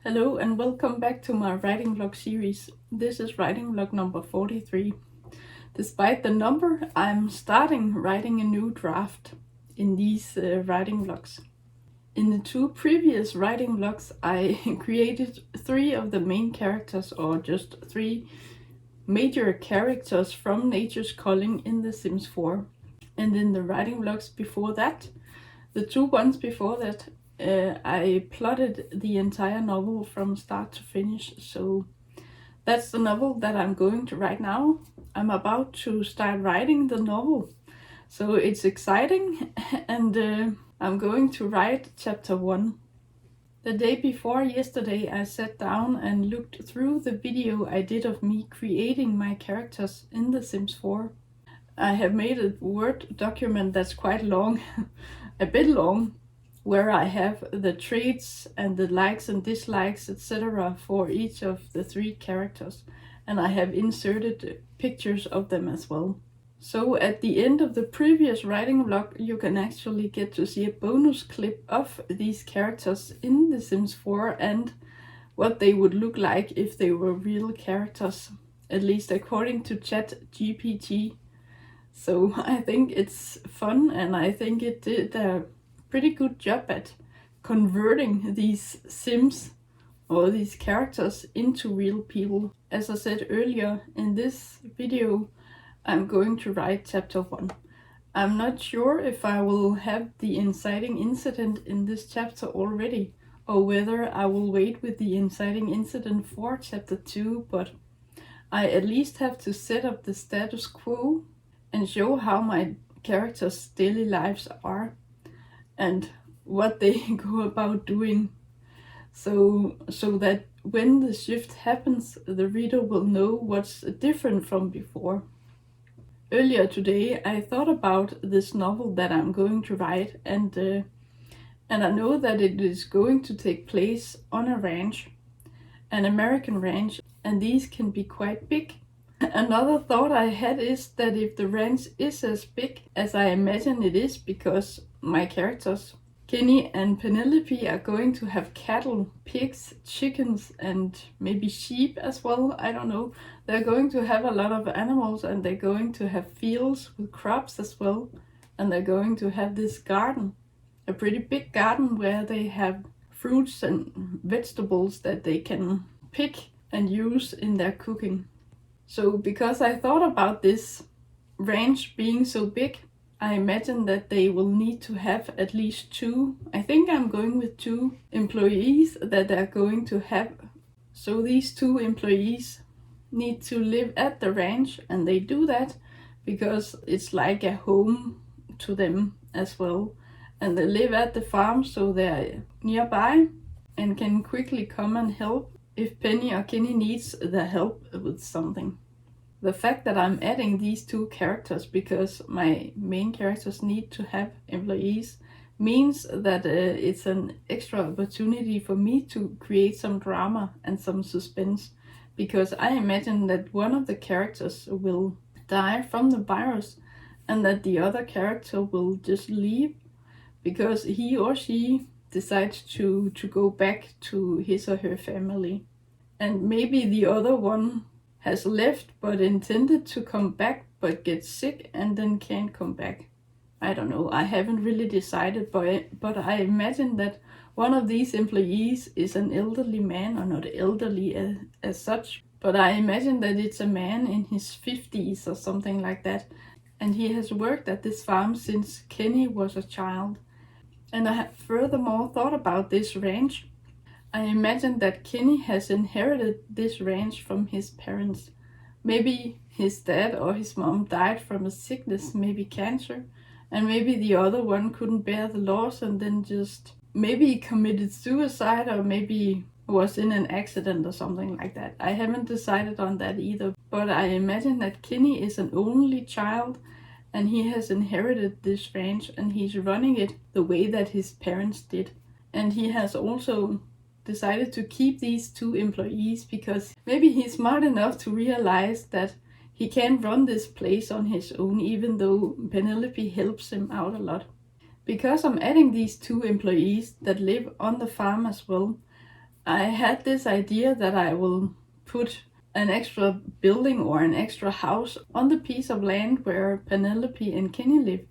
Hello and welcome back to my writing vlog series. This is writing vlog number 43. Despite the number, I'm starting writing a new draft in these writing vlogs. In the two previous writing vlogs, I created 3 of the main characters, or just 3 major characters from nature's Culling in The Sims 4. And in the writing vlogs before that, the 2 ones before that, I plotted the entire novel from start to finish, so that's the novel that I'm going to write now. I'm about to start writing the novel, so it's exciting, and I'm going to write chapter 1. The day before yesterday, I sat down and looked through the video I did of me creating my characters in The Sims 4. I have made a Word document that's quite long, a bit long, where I have the traits and the likes and dislikes, etc. for each of the 3 characters, and I have inserted pictures of them as well. So at the end of the previous writing vlog, you can actually get to see a bonus clip of these characters in The Sims 4 and what they would look like if they were real characters, at least according to ChatGPT. So I think it's fun, and I think it did a pretty good job at converting these Sims or these characters into real people. As I said earlier, in this video I'm going to write chapter 1. I'm not sure if I will have the inciting incident in this chapter already, or whether I will wait with the inciting incident for chapter 2, but I at least have to set up the status quo and show how my characters' daily lives are and what they go about doing, so that when the shift happens, the reader will know what's different from before. Earlier today, I thought about this novel that I'm going to write, and I know that it is going to take place on a ranch, an American ranch, and these can be quite big. Another thought I had is that if the ranch is as big as I imagine it is, because my characters, Kenny and Penelope, are going to have cattle, pigs, chickens, and maybe sheep as well, I don't know. They're going to have a lot of animals, and they're going to have fields with crops as well. And they're going to have this garden, a pretty big garden where they have fruits and vegetables that they can pick and use in their cooking. So because I thought about this ranch being so big, I imagine that they will need to have at least 2, I think I'm going with 2 employees that they're going to have. So these 2 employees need to live at the ranch, and they do that because it's like a home to them as well. And they live at the farm, so they're nearby and can quickly come and help if Penny or Kenny needs the help with something. The fact that I'm adding these 2 characters because my main characters need to have employees means that it's an extra opportunity for me to create some drama and some suspense, because I imagine that one of the characters will die from the virus and that the other character will just leave because he or she decides to go back to his or her family. And maybe the other one has left but intended to come back but gets sick and then can't come back. I don't know, I haven't really decided, but I imagine that one of these employees is an elderly man, or not elderly as such, but I imagine that it's a man in his 50s or something like that, and he has worked at this farm since Kenny was a child. And I have furthermore thought about this ranch. I imagine that Kenny has inherited this ranch from his parents. Maybe his dad or his mom died from a sickness, maybe cancer, and maybe the other one couldn't bear the loss and then just maybe committed suicide, or maybe was in an accident or something like that. I haven't decided on that either, but I imagine that Kenny is an only child and he has inherited this ranch and he's running it the way that his parents did. And he has also decided to keep these 2 employees because maybe he's smart enough to realize that he can't run this place on his own, even though Penelope helps him out a lot. Because I'm adding these 2 employees that live on the farm as well, I had this idea that I will put an extra building or an extra house on the piece of land where Penelope and Kenny live.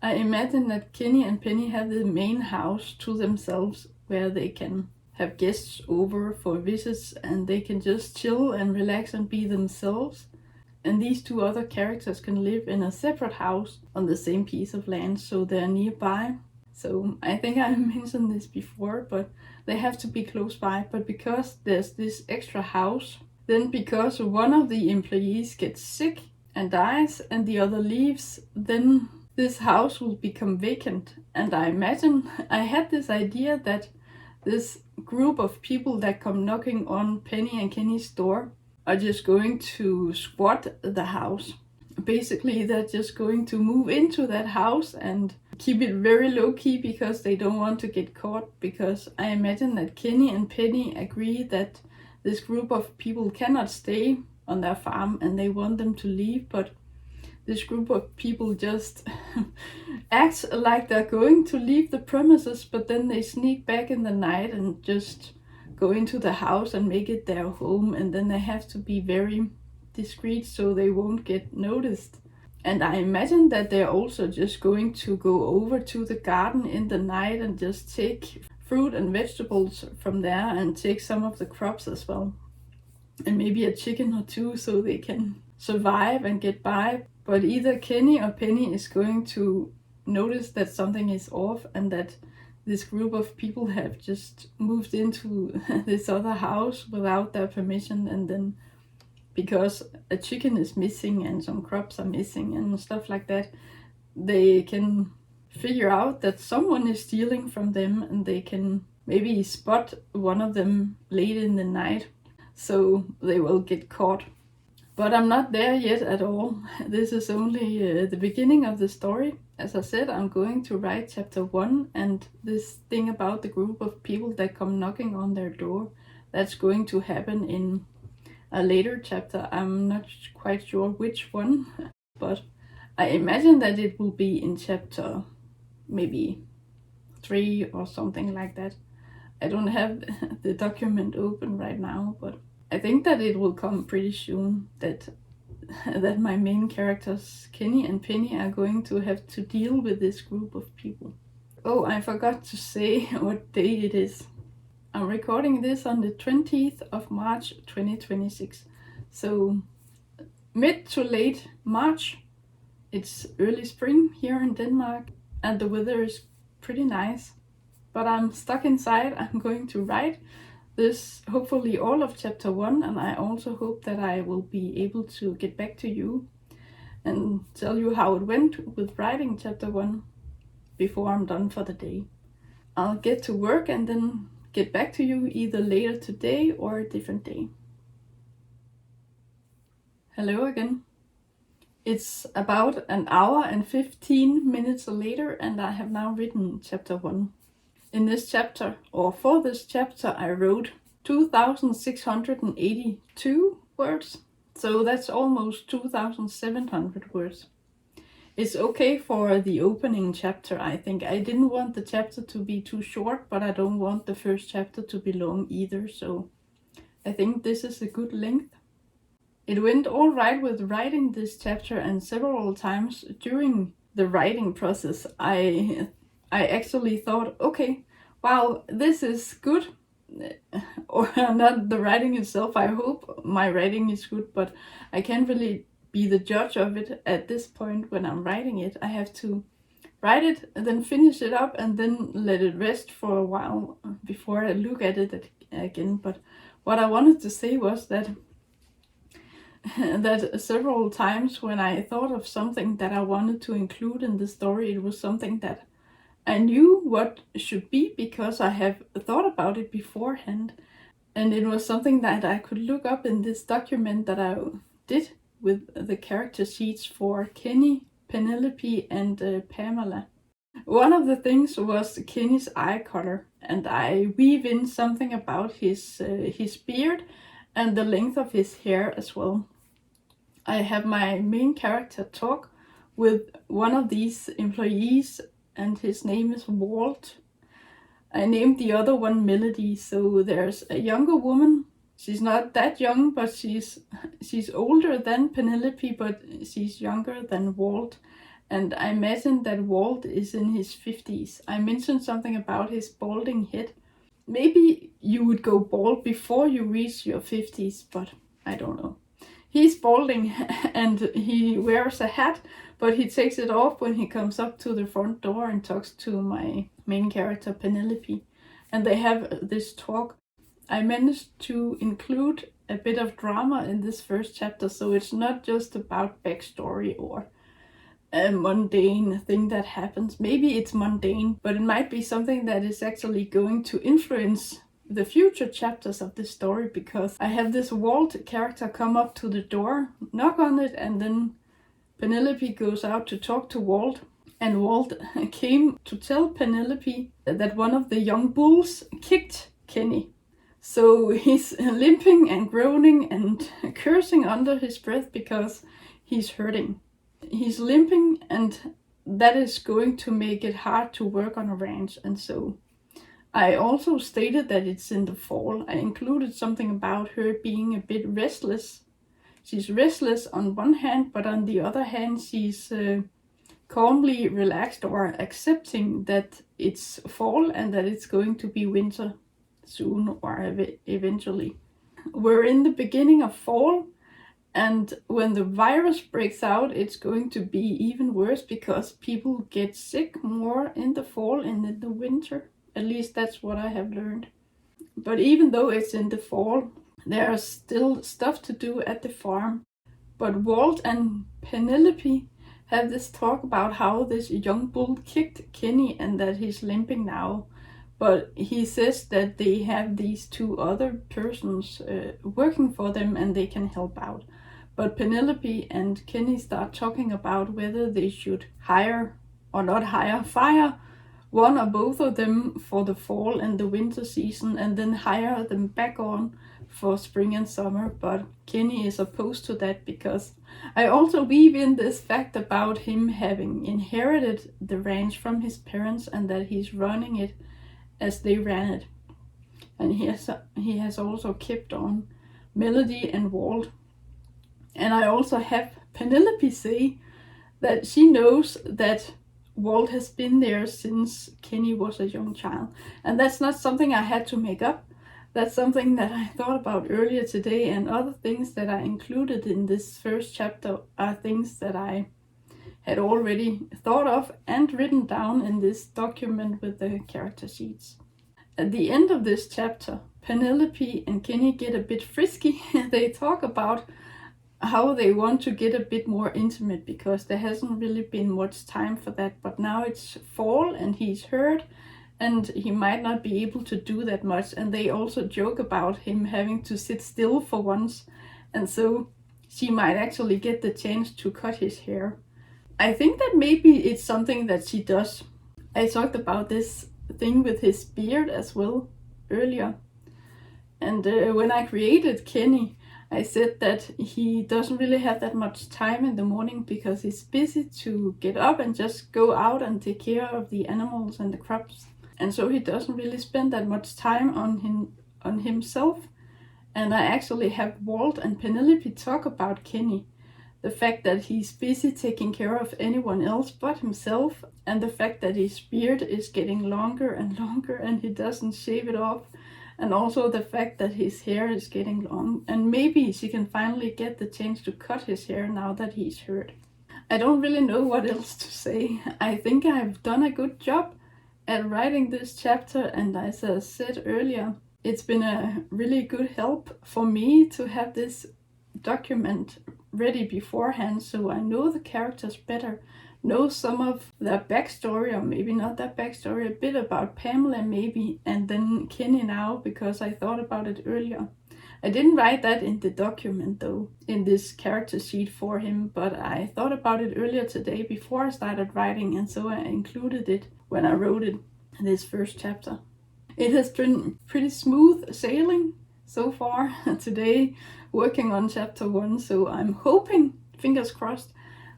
I imagine that Kenny and Penny have the main house to themselves where they can have guests over for visits and they can just chill and relax and be themselves. And these two other characters can live in a separate house on the same piece of land, so they're nearby. So I think I mentioned this before, but they have to be close by. But because there's this extra house, then because one of the employees gets sick and dies and the other leaves, then this house will become vacant. And I imagine I had this idea that this group of people that come knocking on Penny and Kenny's door are just going to squat the house. Basically, they're just going to move into that house and keep it very low key because they don't want to get caught. Because I imagine that Kenny and Penny agree that this group of people cannot stay on their farm and they want them to leave, but this group of people just act like they're going to leave the premises, but then they sneak back in the night and just go into the house and make it their home, and then they have to be very discreet so they won't get noticed. And I imagine that they're also just going to go over to the garden in the night and just take fruit and vegetables from there and take some of the crops as well. And maybe a chicken or two so they can survive and get by. But either Kenny or Penny is going to notice that something is off and that this group of people have just moved into this other house without their permission, and then because a chicken is missing and some crops are missing and stuff like that, they can figure out that someone is stealing from them and they can maybe spot one of them late in the night, so they will get caught. But I'm not there yet at all. This is only the beginning of the story. As I said, I'm going to write chapter 1, and this thing about the group of people that come knocking on their door, that's going to happen in a later chapter. I'm not quite sure which one, but I imagine that it will be in chapter maybe 3 or something like that. I don't have the document open right now, but I think that it will come pretty soon that my main characters, Kenny and Penny, are going to have to deal with this group of people. Oh, I forgot to say what day it is. I'm recording this on the 20th of March 2026. So mid to late March. It's early spring here in Denmark and the weather is pretty nice. But I'm stuck inside. I'm going to write this, hopefully all of chapter 1, and I also hope that I will be able to get back to you and tell you how it went with writing chapter 1 before I'm done for the day. I'll get to work and then get back to you either later today or a different day. Hello again. It's about an hour and 15 minutes later and I have now written chapter 1. In this chapter, or for this chapter, I wrote 2,682 words, so that's almost 2,700 words. It's okay for the opening chapter, I think. I didn't want the chapter to be too short, but I don't want the first chapter to be long either, so I think this is a good length. It went all right with writing this chapter, and several times during the writing process, I actually thought, okay, wow, this is good. Or not the writing itself, I hope my writing is good, but I can't really be the judge of it at this point when I'm writing it. I have to write it and then finish it up and then let it rest for a while before I look at it again. But what I wanted to say was that several times when I thought of something that I wanted to include in the story, it was something that I knew what should be because I have thought about it beforehand. And it was something that I could look up in this document that I did with the character sheets for Kenny, Penelope, and Pamela. One of the things was Kenny's eye color, and I weave in something about his beard and the length of his hair as well. I have my main character talk with one of these employees, and his name is Walt. I named the other one Melody. So there's a younger woman. She's not that young, but she's older than Penelope, but she's younger than Walt. And I imagine that Walt is in his 50s. I mentioned something about his balding head. Maybe you would go bald before you reach your 50s, but I don't know. He's balding and he wears a hat, but he takes it off when he comes up to the front door and talks to my main character Penelope. And they have this talk. I managed to include a bit of drama in this first chapter, so it's not just about backstory or a mundane thing that happens. Maybe it's mundane, but it might be something that is actually going to influence the future chapters of this story, because I have this Walt character come up to the door, knock on it, and then Penelope goes out to talk to Walt. And Walt came to tell Penelope that one of the young bulls kicked Kenny. So he's limping and groaning and cursing under his breath because he's hurting. He's limping, and that is going to make it hard to work on a ranch. And so I also stated that it's in the fall. I included something about her being a bit restless. She's restless on one hand, but on the other hand, she's calmly relaxed or accepting that it's fall and that it's going to be winter soon or eventually. We're in the beginning of fall, and when the virus breaks out, it's going to be even worse because people get sick more in the fall and in the winter. At least that's what I have learned. But even though it's in the fall, there is still stuff to do at the farm. But Walt and Penelope have this talk about how this young bull kicked Kenny and that he's limping now. But he says that they have these two other persons working for them and they can help out. But Penelope and Kenny start talking about whether they should hire or not hire, fire one or both of them for the fall and the winter season, and then hire them back on for spring and summer. But Kenny is opposed to that because I also weave in this fact about him having inherited the ranch from his parents and that he's running it as they ran it. And he has also kept on Melody and Walt. And I also have Penelope say that she knows that Walt has been there since Kenny was a young child. And that's not something I had to make up. That's something that I thought about earlier today, and other things that I included in this first chapter are things that I had already thought of and written down in this document with the character sheets. At the end of this chapter, Penelope and Kenny get a bit frisky. They talk about how they want to get a bit more intimate because there hasn't really been much time for that, but now it's fall and he's hurt and he might not be able to do that much. And they also joke about him having to sit still for once, and so she might actually get the chance to cut his hair. I think that maybe it's something that she does. I talked about this thing with his beard as well earlier, and when I created Kenny, I said that he doesn't really have that much time in the morning because he's busy to get up and just go out and take care of the animals and the crops. And so he doesn't really spend that much time on himself. And I actually have Walt and Penelope talk about Kenny. The fact that he's busy taking care of anyone else but himself, and the fact that his beard is getting longer and longer and he doesn't shave it off. And also the fact that his hair is getting long, and maybe she can finally get the chance to cut his hair now that he's hurt. I don't really know what else to say. I think I've done a good job at writing this chapter, and as I said earlier, it's been a really good help for me to have this document ready beforehand so I know the characters better, know some of their backstory, or maybe not their backstory, a bit about Pamela maybe, and then Kenny now because I thought about it earlier. I didn't write that in the document though, in this character sheet for him, but I thought about it earlier today before I started writing, and so I included it when I wrote it, this first chapter. It has been pretty smooth sailing so far today, working on chapter 1, so I'm hoping, fingers crossed,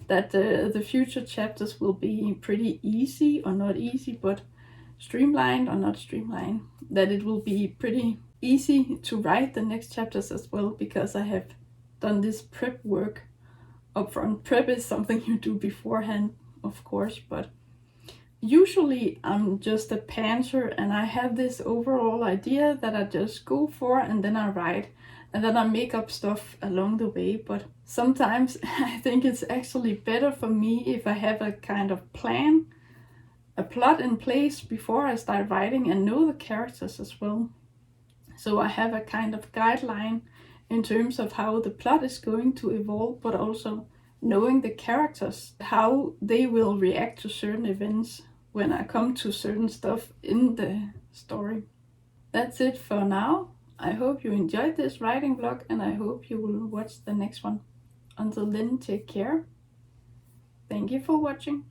that the future chapters will be pretty easy, or not easy, but streamlined or not streamlined, that it will be pretty easy to write the next chapters as well, because I have done this prep work upfront. Prep is something you do beforehand, of course, but usually I'm just a pantser and I have this overall idea that I just go for, and then I write, and then I make up stuff along the way. But sometimes I think it's actually better for me if I have a kind of plan, a plot in place before I start writing, and know the characters as well. So I have a kind of guideline in terms of how the plot is going to evolve, but also knowing the characters, how they will react to certain events when I come to certain stuff in the story. That's it for now. I hope you enjoyed this writing vlog, and I hope you will watch the next one. Until then, take care. Thank you for watching.